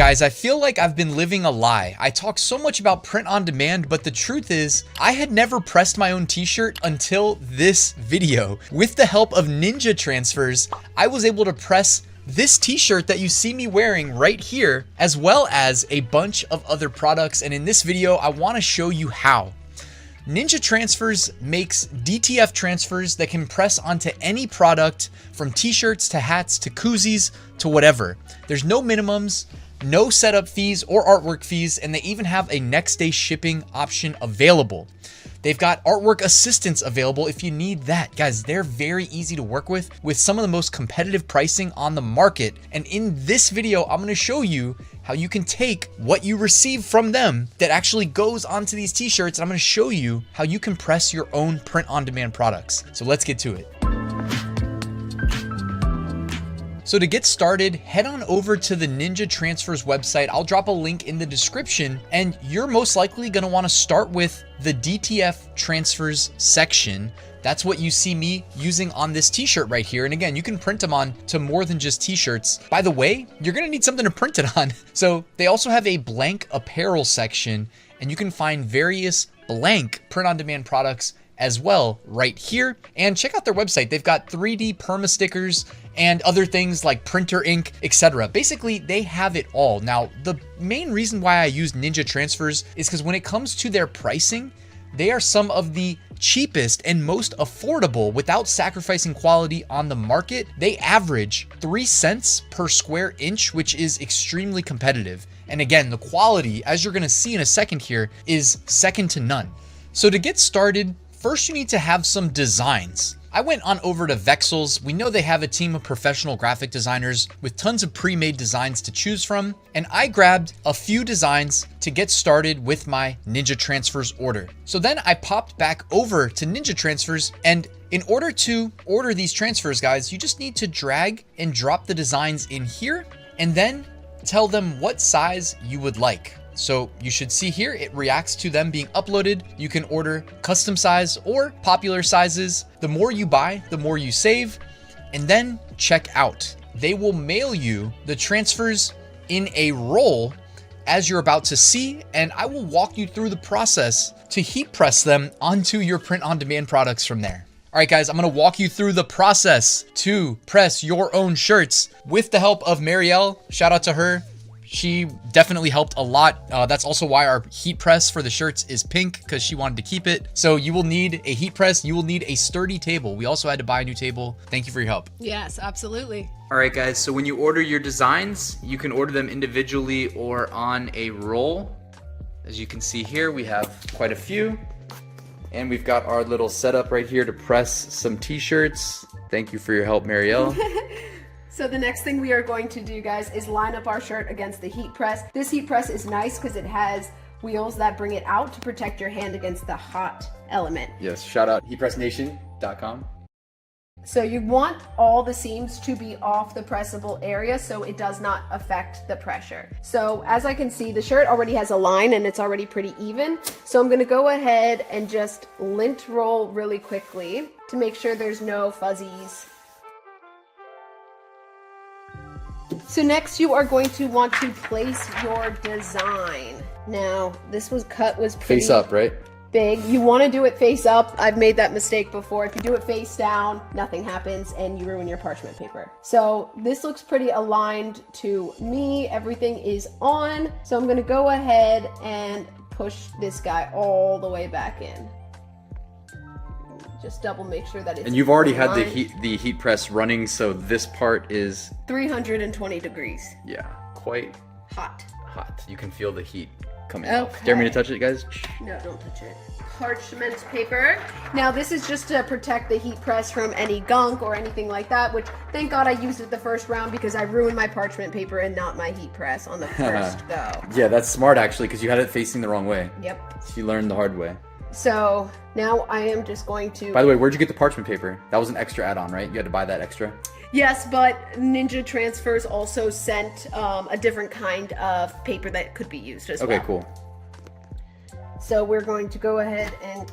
guys, I feel like I've been living a lie. I talk so much about print on demand, but the truth is I had never pressed my own t-shirt until this video. With the help of Ninja Transfers, I was able to press this t-shirt that you see me wearing right here, as well as a bunch of other products. And in this video, I want to show you how. Ninja Transfers makes DTF transfers that can press onto any product, from t-shirts to hats to koozies to whatever. There's no minimums, no setup fees or artwork fees, and they even have a next day shipping option available. They've got artwork assistance available if you need that. Guys, they're very easy to work with some of the most competitive pricing on the market. And in this video, I'm gonna show you how you can take what you receive from them that actually goes onto these t-shirts. And I'm gonna show you how you can press your own print on demand products. So let's get to it. So to get started, head on over to the Ninja Transfers website. I'll drop a link in the description, and you're most likely gonna wanna start with the DTF transfers section. That's what you see me using on this t-shirt right here. And again, you can print them on to more than just t-shirts. By the way, you're gonna need something to print it on. So they also have a blank apparel section, and you can find various blank print on demand products as well right here. And check out their website. They've got 3D perma stickers and other things like printer ink, etc. Basically, they have it all. Now, the main reason why I use Ninja Transfers is because when it comes to their pricing, they are some of the cheapest and most affordable without sacrificing quality on the market. They average 3 cents per square inch, which is extremely competitive. And again, the quality, as you're gonna see in a second here, is second to none. So to get started, first you need to have some designs. I went on over to Vexels. We know they have a team of professional graphic designers with tons of pre-made designs to choose from. And I grabbed a few designs to get started with my Ninja Transfers order. So then I popped back over to Ninja Transfers, and in order to order these transfers, guys, you just need to drag and drop the designs in here and then tell them what size you would like. So you should see here, it reacts to them being uploaded. You can order custom size or popular sizes. The more you buy, the more you save, and then check out. They will mail you the transfers in a roll as you're about to see, and I will walk you through the process to heat press them onto your print on demand products from there. All right, guys, I'm gonna walk you through the process to press your own shirts with the help of Marielle. Shout out to her. She definitely helped a lot. That's also why our heat press for the shirts is pink, because she wanted to keep it. So you will need a heat press. You will need a sturdy table. We also had to buy a new table. Thank you for your help. Yes, absolutely. All right, guys, so when you order your designs, you can order them individually or on a roll. As you can see here, we have quite a few. And we've got our little setup right here to press some t-shirts. Thank you for your help, Marielle. So the next thing we are going to do, guys, is line up our shirt against the heat press. This heat press is nice because it has wheels that bring it out to protect your hand against the hot element. Yes, shout out heatpressnation.com. So you want all the seams to be off the pressable area so it does not affect the pressure. So as I can see, the shirt already has a line and it's already pretty even. So I'm gonna go ahead and just lint roll really quickly to make sure there's no fuzzies. So next you are going to want to place your design. Now, this was pretty Face up, right? big. You want to do it face up. I've made that mistake before. If you do it face down, nothing happens and you ruin your parchment paper. So this looks pretty aligned to me. Everything is on. So I'm going to go ahead and push this guy all the way back in. Just double make sure that it's And you've already had the heat press running, so this part is 320 degrees. Yeah, quite hot. You can feel the heat coming Okay. off. Dare me to touch it, guys? No, don't touch it. Parchment paper. Now this is just to protect the heat press from any gunk or anything like that, which thank God I used it the first round because I ruined my parchment paper and not my heat press on the first go. Yeah, that's smart actually, because you had it facing the wrong way. Yep. So you learned the hard way. So now I am just going to... By the way, where'd you get the parchment paper? That was an extra add-on, right? You had to buy that extra? Yes, but Ninja Transfers also sent a different kind of paper that could be used as well. Okay, cool. So we're going to go ahead and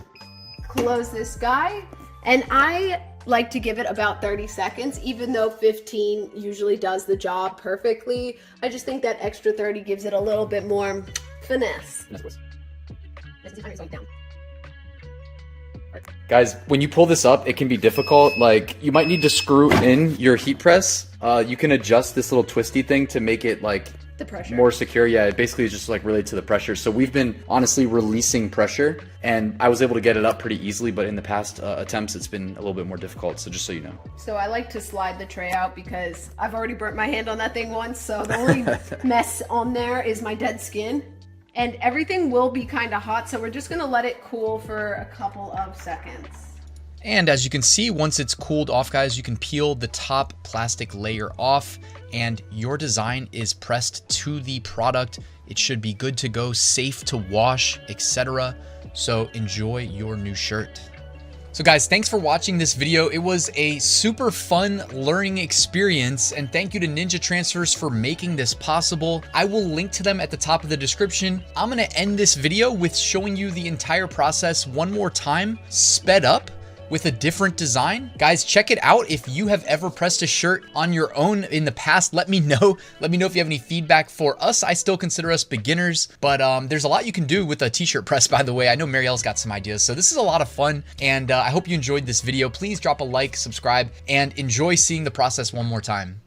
close this guy. And I like to give it about 30 seconds, even though 15 usually does the job perfectly. I just think that extra 30 gives it a little bit more finesse. Guys, when you pull this up, it can be difficult. Like, you might need to screw in your heat press. You can adjust this little twisty thing to make it like the pressure more secure. Yeah, it basically is just like related to the pressure. So we've been honestly releasing pressure, and I was able to get it up pretty easily, but in the past attempts it's been a little bit more difficult, so just so you know. So I like to slide the tray out because I've already burnt my hand on that thing once, so the only mess on there is my dead skin. And everything will be kind of hot, so we're just gonna let it cool for a couple of seconds. And as you can see, once it's cooled off, guys, you can peel the top plastic layer off and your design is pressed to the product. It should be good to go, safe to wash, etc. So enjoy your new shirt. So guys, thanks for watching this video. It was a super fun learning experience, and thank you to Ninja Transfers for making this possible. I will link to them at the top of the description. I'm gonna end this video with showing you the entire process one more time, sped up, with a different design. Guys, check it out. If you have ever pressed a shirt on your own in the past, let me know. Let me know if you have any feedback. For us, I still consider us beginners, but there's a lot you can do with a t-shirt press, by the way. I know Marielle's got some ideas, so this is a lot of fun, and I hope you enjoyed this video. Please drop a like, subscribe, and enjoy seeing the process one more time.